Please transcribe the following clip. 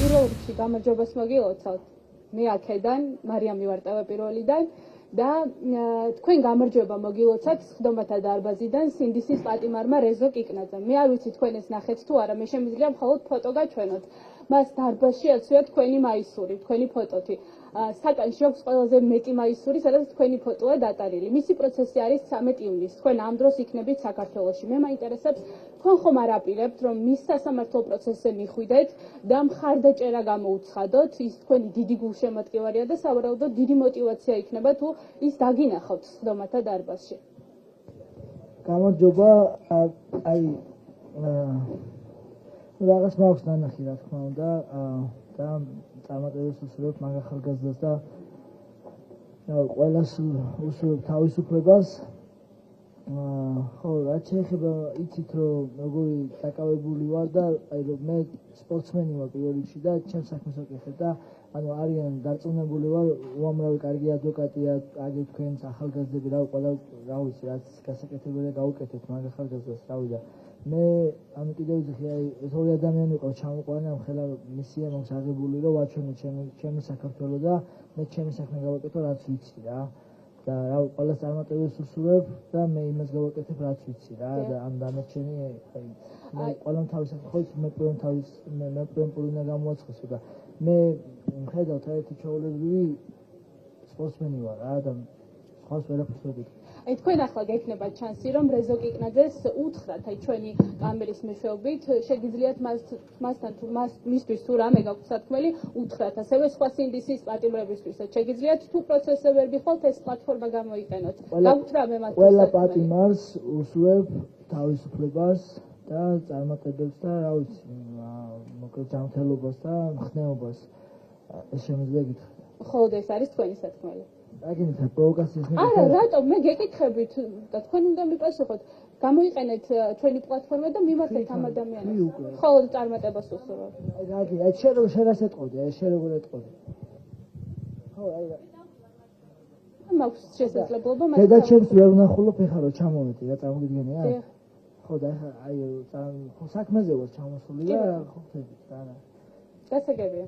პირველ რიგში გამარჯვებას მოგილოცავთ. მე აქედან, მარიამი ვარ პირველიდან და თქვენ გამარჯვება მოგილოცავთ სხდომათა დარბაზიდან სინდისის პატიმარმა რეზო კიკნაძემ. მე არ ვიცი თქვენ ეს ნახეთ თუ არა, მე შემიძლია მხოლოდ ფოტო გაჩვენოთ. მას დარბაზში აცვია თქვენი მაისური, თქვენი ფოტოთი. საკანში აქვს ყველაზე მეტი მაისური, სადაც თქვენი ფოტოა დატანილი. მისი პროცესი არის 13 ივნისს. თქვენ ამ დროს იქნებით საქართველოში. მე მაინტერესებს, თქვენ ხომ არ აპირებთ, რომ მის სასამართლო პროცესზე მიხვიდეთ და მხარდაჭერა გამოუცხადოთ, ის თქვენი დიდი გულშემატკივარია და სავარაუდოდ დიდი мотиваცია იქნება თუ ის დაგინახავთ სხდომათა დარბაზში. გამარჯობა, აი რაღაც მაქვს ნანახი, რა თქმა უნდა, და წარმატებებს უსურვებ მაგ ახალგაზრდას და ყველას უსურვებ თავისუფლებას. ხო, რაც შეეხება იცით, რომ როგორი დაკავებული ვარ და აი რომ მე სპორტსმენი ვარ პირველ რიგში და ჩემს საქმეს ვაკეთებ და ანუ არიან დარწმუნებული ვარ, უამრავი კარგი ადვოკატია, აგერ თქვენს ახალგაზრდები, ყველა რა ვიცი, რაც გასაკეთებელია გავუკეთებთ მაგ ახალგაზრდას, რავი და მე ანუ კიდევ ვიზახი, აი ეს ორი ადამიანი იყო ჩამოყვანილი, ამ ხელა მისია მაქვს აღებული, რომ ვაჩვენო ჩემი საქართველო და მე ჩემი საქმე გავაკეთო, რაც ვიცი რა. და რა ყველას წარმატებებს უსურვებ და მე იმას გავაკეთებ, რაც ვიცი რა და ამ დანარჩენი აი ყველამ თავის ხო მე პრემპული უნდა გამოვაცხოსო და მე მხედავთ ერთი ჩაოლებრივი სპორტსმენი ვარ რა და სხვას ვერაფერს ვერ ვიქნებ. აი თქვენ ახლა გექნება ჩანსი, რომ რეზო კიკნაძეს უთხრათ, აი ჩვენი კამერის მეშვეობით, შეგიძლიათ მასთან თუ მისთვის თუ რამე გაქვთ სათქმელი, უთხრათ, ასევე სხვა სინდისის პატიმრებისთვისაც შეგიძლიათ თუ პროცესზე ვერ გიხვალთ, ეს პლატფორმა გამოიყენოთ. გაქვთ რამე მათთვის? ყველა პატიმარს უსურვებ თავისუფლებას და წარმატებებს და რა ვიცი, მოკლედ ჯანმრთელობას და მხნეობას. ეს შემიძლია გითხრათ. მხოლოდ ეს არის თქვენი სათქმელი. აგინეთ პროვოკაციას არა, რატომ მე გეკითხებით და თქვენ უნდა მიპასუხოთ. გამოიყენეთ ჩვენი პლატფორმა და მიმართეთ ამ ადამიანებს. მხოლოდ წარმატებას უსურვებ. აი შენ რას ეტყოდი, აი შენ როგორ ეტყოდი. ხო, აი მაქვს შესაძლებლობა მაგრამ და ჩემს ვერ ვნახულობ ეხლა რომ ჩამოვედი რა წარმოგიდგენია? ხო და ეხლა აი ხო საქმეზე ვარ ჩამოსული და ხო ხედავთ რა. გასაგებია.